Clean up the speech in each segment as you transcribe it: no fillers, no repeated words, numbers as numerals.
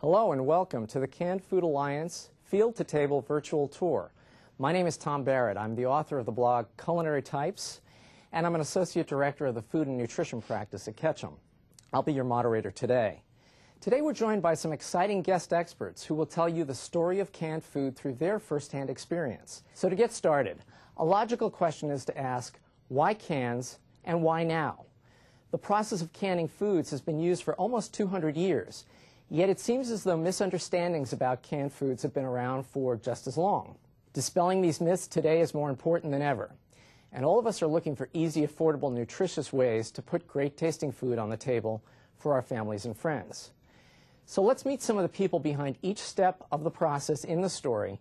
Hello and welcome to the Canned Food Alliance Field to Table Virtual Tour. My name is Tom Barrett. I'm the author of the blog Culinary Types, and I'm an Associate Director of the Food and Nutrition Practice at Ketchum. I'll be your moderator today. Today we're joined by some exciting guest experts who will tell you the story of canned food through their first-hand experience. So to get started, a logical question is to ask, why cans and why now? The process of canning foods has been used for almost 200 years. Yet it seems as though misunderstandings about canned foods have been around for just as long. Dispelling these myths today is more important than ever. And all of us are looking for easy, affordable, nutritious ways to put great-tasting food on the table for our families and friends. So let's meet some of the people behind each step of the process in the story.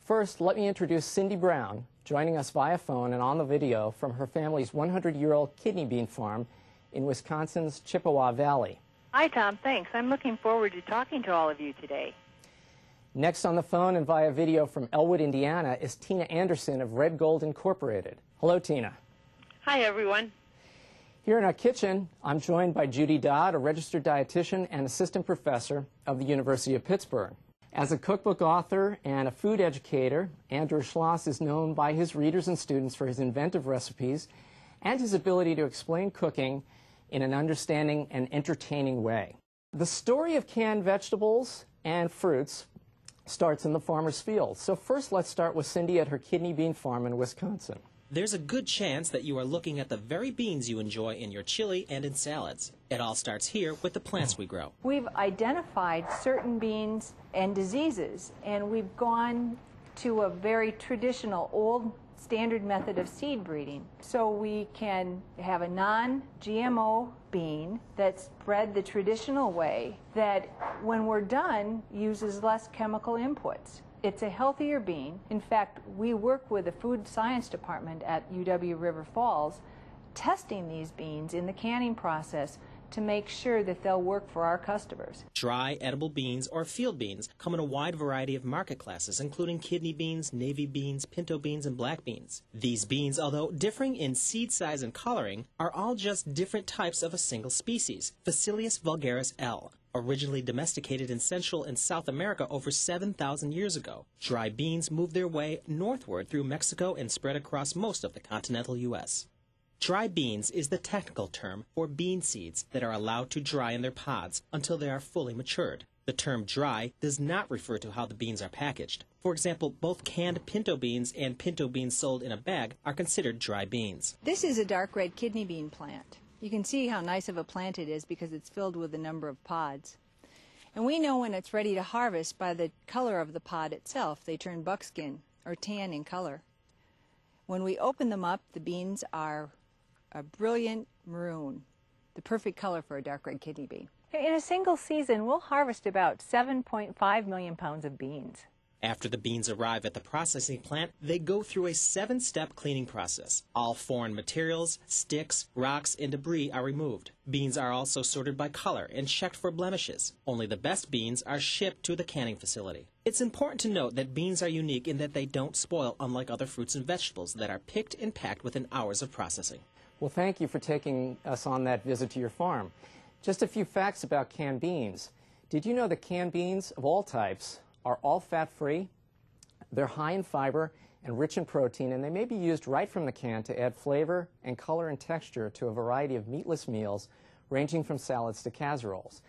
First, let me introduce Cindy Brown, joining us via phone and on the video from her family's 100-year-old kidney bean farm in Wisconsin's Chippewa Valley. Hi, Tom. Thanks. I'm looking forward to talking to all of you today. Next on the phone and via video from Elwood, Indiana, is Tina Anderson of Red Gold Incorporated. Hello, Tina. Hi, everyone. Here in our kitchen, I'm joined by Judy Dodd, a registered dietitian and assistant professor of the University of Pittsburgh. As a cookbook author and a food educator, Andrew Schloss is known by his readers and students for his inventive recipes and his ability to explain cooking in an understanding and entertaining way. The story of canned vegetables and fruits starts in the farmer's field. So first let's start with Cindy at her kidney bean farm in Wisconsin. There's a good chance that you are looking at the very beans you enjoy in your chili and in salads. It all starts here with the plants we grow. We've identified certain beans and diseases, and we've gone to a very traditional, old standard method of seed breeding. So we can have a non-GMO bean that's bred the traditional way that, when we're done, uses less chemical inputs. It's a healthier bean. In fact, we work with the food science department at UW River Falls testing these beans in the canning process to make sure that they'll work for our customers. Dry, edible beans, or field beans, come in a wide variety of market classes, including kidney beans, navy beans, pinto beans, and black beans. These beans, although differing in seed size and coloring, are all just different types of a single species, Phaceolus vulgaris L., originally domesticated in Central and South America over 7,000 years ago. Dry beans moved their way northward through Mexico and spread across most of the continental U.S. Dry beans is the technical term for bean seeds that are allowed to dry in their pods until they are fully matured. The term dry does not refer to how the beans are packaged. For example, both canned pinto beans and pinto beans sold in a bag are considered dry beans. This is a dark red kidney bean plant. You can see how nice of a plant it is because it's filled with a number of pods. And we know when it's ready to harvest by the color of the pod itself. They turn buckskin or tan in color. When we open them up, the beans are a brilliant maroon, the perfect color for a dark red kidney bean. In a single season, we'll harvest about 7.5 million pounds of beans. After the beans arrive at the processing plant, they go through a 7-step cleaning process. All foreign materials, sticks, rocks, and debris are removed. Beans are also sorted by color and checked for blemishes. Only the best beans are shipped to the canning facility. It's important to note that beans are unique in that they don't spoil, unlike other fruits and vegetables that are picked and packed within hours of processing. Well, thank you for taking us on that visit to your farm. Just a few facts about canned beans. Did you know that canned beans of all types are all fat-free? They're high in fiber and rich in protein, and they may be used right from the can to add flavor and color and texture to a variety of meatless meals, ranging from salads to casseroles.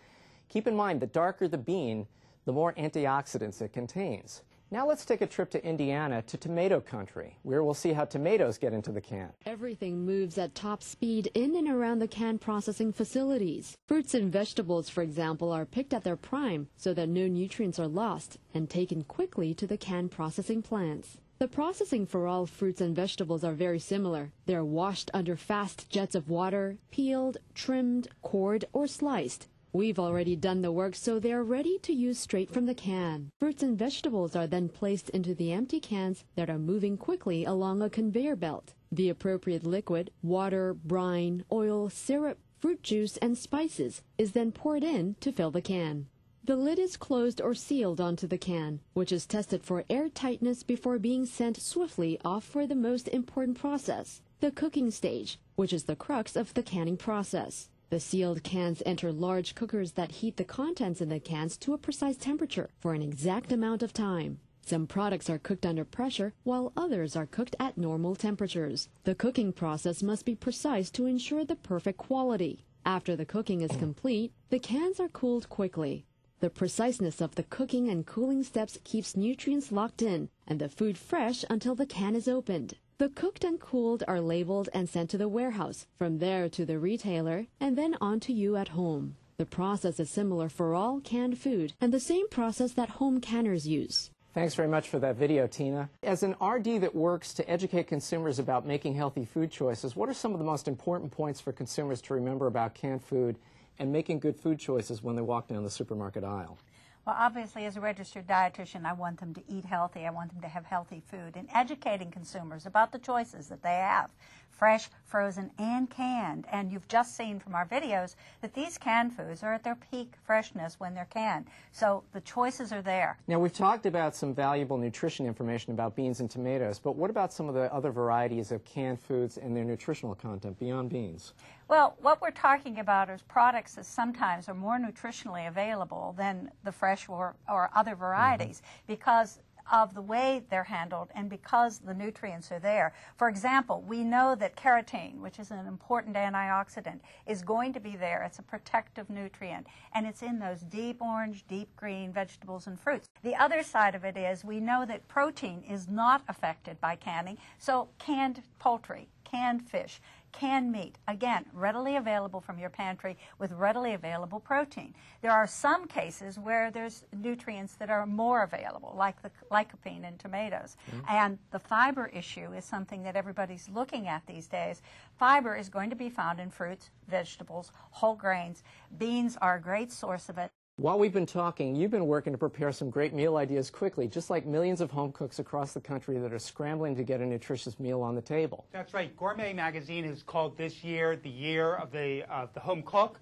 Keep in mind, the darker the bean, the more antioxidants it contains. Now let's take a trip to Indiana, to tomato country, where we'll see how tomatoes get into the can. Everything moves at top speed in and around the can processing facilities. Fruits and vegetables, for example, are picked at their prime so that no nutrients are lost and taken quickly to the can processing plants. The processing for all fruits and vegetables are very similar. They are washed under fast jets of water, peeled, trimmed, cored, or sliced. We've already done the work, so they are ready to use straight from the can. Fruits and vegetables are then placed into the empty cans that are moving quickly along a conveyor belt. The appropriate liquid, water, brine, oil, syrup, fruit juice, and spices, is then poured in to fill the can. The lid is closed or sealed onto the can, which is tested for airtightness before being sent swiftly off for the most important process, the cooking stage, which is the crux of the canning process. The sealed cans enter large cookers that heat the contents in the cans to a precise temperature for an exact amount of time. Some products are cooked under pressure, while others are cooked at normal temperatures. The cooking process must be precise to ensure the perfect quality. After the cooking is complete, the cans are cooled quickly. The preciseness of the cooking and cooling steps keeps nutrients locked in and the food fresh until the can is opened. The cooked and cooled are labeled and sent to the warehouse, from there to the retailer, and then on to you at home. The process is similar for all canned food and the same process that home canners use. Thanks very much for that video, Tina. As an RD that works to educate consumers about making healthy food choices, what are some of the most important points for consumers to remember about canned food and making good food choices when they walk down the supermarket aisle? Well, obviously, as a registered dietitian, I want them to eat healthy. I want them to have healthy food. And educating consumers about the choices that they have, fresh, frozen, and canned. And you've just seen from our videos that these canned foods are at their peak freshness when they're canned. So the choices are there. Now, we've talked about some valuable nutrition information about beans and tomatoes, but what about some of the other varieties of canned foods and their nutritional content beyond beans? Well, what we're talking about is products that sometimes are more nutritionally available than the fresh or other varieties because of the way they're handled and because the nutrients are there. For example, we know that carotene, which is an important antioxidant, is going to be there. It's a protective nutrient, and it's in those deep orange, deep green vegetables and fruits. The other side of it is we know that protein is not affected by canning, so canned poultry, canned fish, canned meat, again, readily available from your pantry with readily available protein. There are some cases where there's nutrients that are more available, like the lycopene in tomatoes. And the fiber issue is something that everybody's looking at these days. Fiber is going to be found in fruits, vegetables, whole grains. Beans are a great source of it. While we've been talking, you've been working to prepare some great meal ideas quickly, just like millions of home cooks across the country that are scrambling to get a nutritious meal on the table. That's right. Gourmet Magazine has called this year the year of the home cook,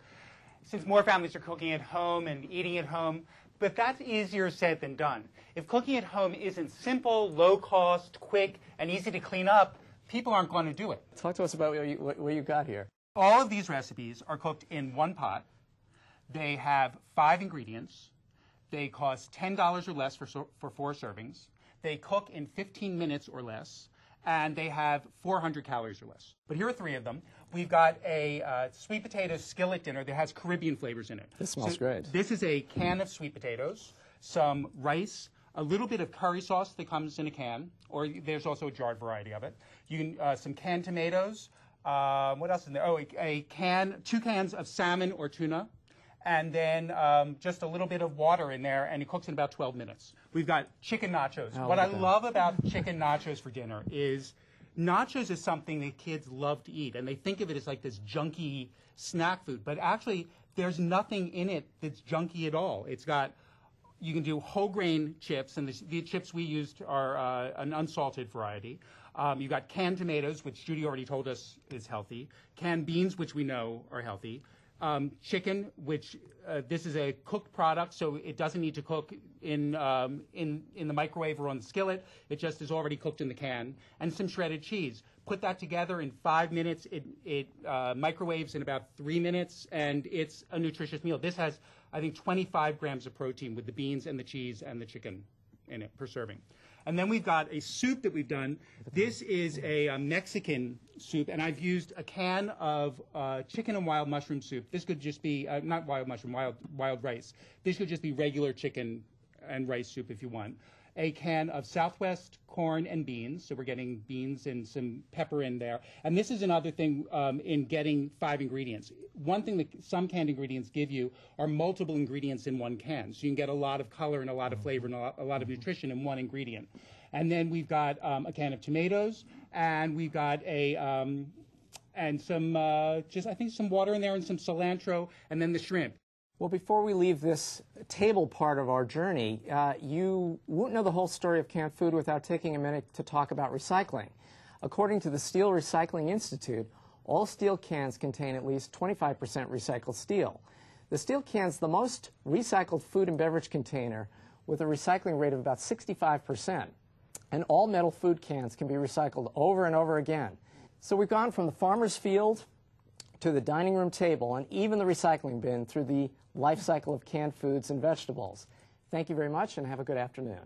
since more families are cooking at home and eating at home. But that's easier said than done. If cooking at home isn't simple, low cost, quick, and easy to clean up, people aren't going to do it. Talk to us about what you got here. All of these recipes are cooked in one pot. They have 5 ingredients. They cost $10 or less for 4 servings. They cook in 15 minutes or less, and they have 400 calories or less. But here are 3 of them. We've got a sweet potato skillet dinner that has Caribbean flavors in it. This smells great. This is a can of sweet potatoes, some rice, a little bit of curry sauce that comes in a can, or there's also a jarred variety of it. You can some canned tomatoes. What else is in there? Oh, 2 cans of salmon or tuna. And then just a little bit of water in there, and it cooks in about 12 minutes. We've got chicken nachos. What I love about chicken nachos for dinner is nachos is something that kids love to eat, and they think of it as like this junky snack food. But actually, there's nothing in it that's junky at all. It's got, you can do whole grain chips, and the chips we used are an unsalted variety. You've got canned tomatoes, which Judy already told us is healthy. Canned beans, which we know are healthy. Chicken, which this is a cooked product, so it doesn't need to cook in the microwave or on the skillet. It just is already cooked in the can. And some shredded cheese. Put that together in 5 minutes. It microwaves in about 3 minutes, and it's a nutritious meal. This has, I think, 25 grams of protein with the beans and the cheese and the chicken in it per serving. And then we've got a soup that we've done. This is a Mexican soup, and I've used a can of chicken and wild mushroom soup. This could just be, not wild mushroom, wild rice. This could just be regular chicken and rice soup if you want. A can of Southwest corn and beans, so we're getting beans and some pepper in there. And this is another thing in getting 5 ingredients. One thing that some canned ingredients give you are multiple ingredients in one can. So you can get a lot of color and a lot of flavor and a lot of nutrition in one ingredient. And then we've got a can of tomatoes, and we've got and some, I think some water in there and some cilantro, and then the shrimp. Well, before we leave this table part of our journey, you won't know the whole story of canned food without taking a minute to talk about recycling. According to the Steel Recycling Institute, all steel cans contain at least 25% recycled steel. The steel can's the most recycled food and beverage container with a recycling rate of about 65%. And all metal food cans can be recycled over and over again. So we've gone from the farmer's field to the dining room table, and even the recycling bin through the life cycle of canned foods and vegetables. Thank you very much, and have a good afternoon.